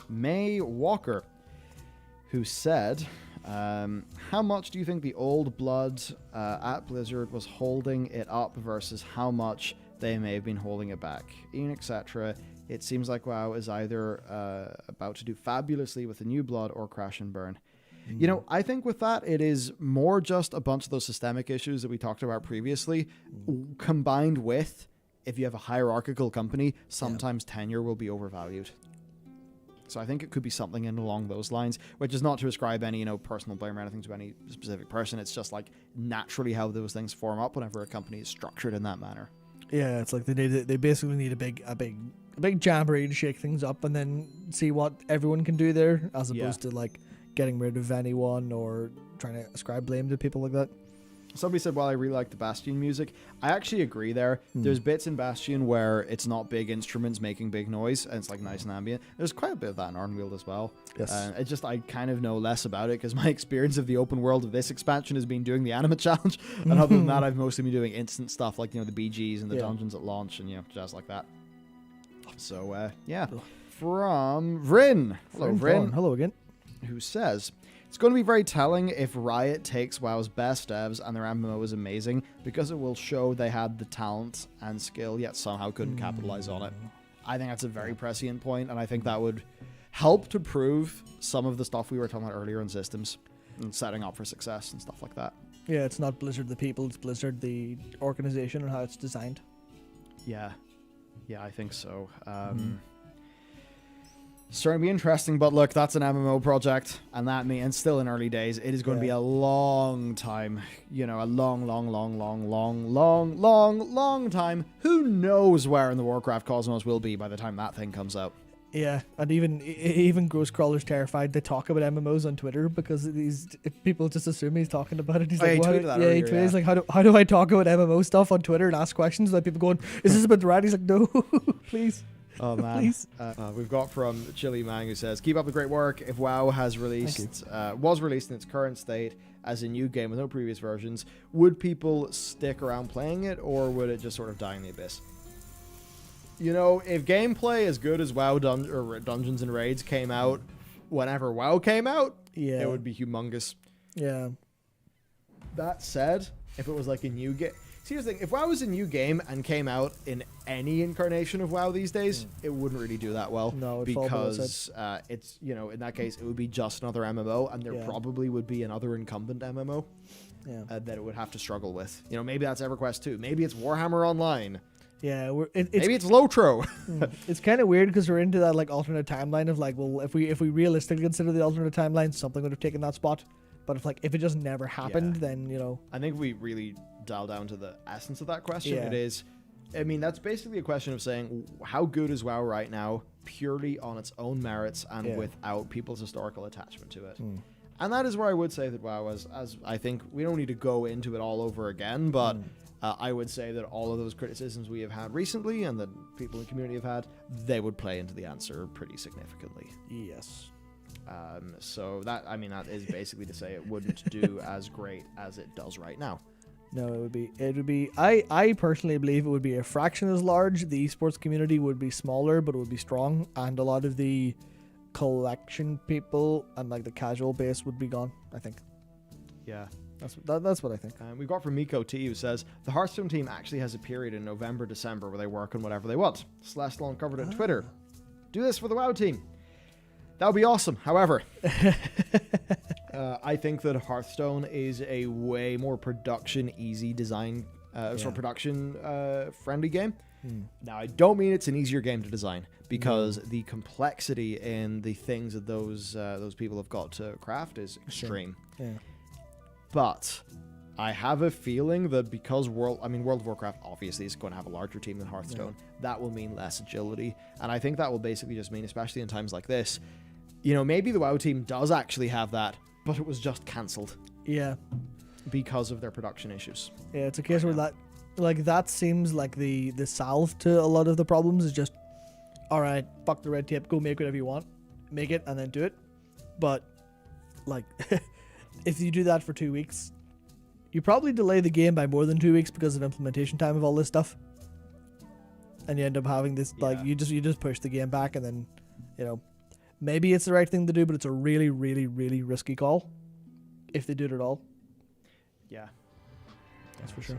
May Walker, who said, how much do you think the old blood at Blizzard was holding it up versus how much they may have been holding it back? Ian, etc. It seems like WoW is either about to do fabulously with the new blood or crash and burn. You know, I think with that, it is more just a bunch of those systemic issues that we talked about previously, combined with, if you have a hierarchical company, sometimes tenure will be overvalued. So I think it could be something in along those lines, which is not to ascribe any, personal blame or anything to any specific person. It's just like naturally how those things form up whenever a company is structured in that manner. Yeah, it's like they basically need a big jamboree to shake things up and then see what everyone can do there, as opposed to like getting rid of anyone or trying to ascribe blame to people like that. Somebody said, well, I really like the Bastion music. I actually agree there. There's bits in Bastion where it's not big instruments making big noise, and it's like nice and ambient. There's quite a bit of that in Arnweald as well. Yes. I kind of know less about it because my experience of the open world of this expansion has been doing the anima challenge. And other than that, I've mostly been doing instant stuff like, the BGs and the dungeons at launch and, jazz like that. So, From Vryn. Hello, Vryn. Hello again. Who says, it's going to be very telling if Riot takes WoW's best devs and their MMO is amazing, because it will show they had the talent and skill yet somehow couldn't capitalize on it. I think that's a very prescient point, and I think that would help to prove some of the stuff we were talking about earlier in systems and setting up for success and stuff like that. Yeah, it's not Blizzard the people, it's Blizzard the organization and how it's designed. Yeah, I think so. Starting to be interesting, but look, that's an MMO project, and and still in early days. It is going to be a long time, a long time. Who knows where in the Warcraft cosmos will be by the time that thing comes out? Yeah, and even Ghostcrawler's terrified to talk about MMOs on Twitter because people just assume he's talking about it. He's like, he tweeted that earlier, he's like, how do I talk about MMO stuff on Twitter and ask questions? Like people going, is this about the rat? He's like, no, please. Oh man, please. We've got from Chili Mang, who says, keep up the great work. If WoW was released in its current state as a new game with no previous versions, would people stick around playing it, or would it just sort of die in the abyss? If gameplay as good as WoW Dungeons and Raids came out whenever WoW came out, it would be humongous. Yeah. That said, if it was like a new game... See, here's the thing. If WoW was a new game and came out in any incarnation of WoW these days, it wouldn't really do that well. No, because it's, in that case, it would be just another MMO, and there probably would be another incumbent MMO that it would have to struggle with. Maybe that's EverQuest 2. Maybe it's Warhammer Online. Yeah, maybe it's Lotro. It's kind of weird because we're into that like alternate timeline of like, well, if we realistically consider the alternate timeline, something would have taken that spot. But if it just never happened, then I think we really dial down to the essence of that question. It is, that's basically a question of saying how good is WoW right now, purely on its own merits and without people's historical attachment to it. And that is where I would say that WoW, as I think we don't need to go into it all over again, but I would say that all of those criticisms we have had recently and that people in the community have had, they would play into the answer pretty significantly. Yes. So that is basically to say it wouldn't do as great as it does right now. No, it would be I personally believe it would be a fraction as large. The esports community would be smaller, but it would be strong, and a lot of the collection people and like the casual base would be gone, I think. Yeah. That's what I think. We've got from Miko T, who says, the Hearthstone team actually has a period in November, December where they work on whatever they want. Celestial uncovered it on Twitter. Do this for the WoW team. That would be awesome. However, I think that Hearthstone is a way more production-easy design, production-friendly game. Now, I don't mean it's an easier game to design, because the complexity in the things that those people have got to craft is extreme. Yeah. But I have a feeling that because World of Warcraft obviously is going to have a larger team than Hearthstone, that will mean less agility. And I think that will basically just mean, especially in times like this, maybe the WoW team does actually have that, but it was just cancelled. Yeah. Because of their production issues. Yeah, it's a case where that seems like the salve to a lot of the problems is just, all right, fuck the red tape, go make whatever you want, make it and then do it. But like, if you do that for 2 weeks, you probably delay the game by more than 2 weeks because of implementation time of all this stuff, and you end up having this like you just push the game back, and then maybe it's the right thing to do, but it's a really, really, really risky call if they do it at all. Yeah, That's for sure.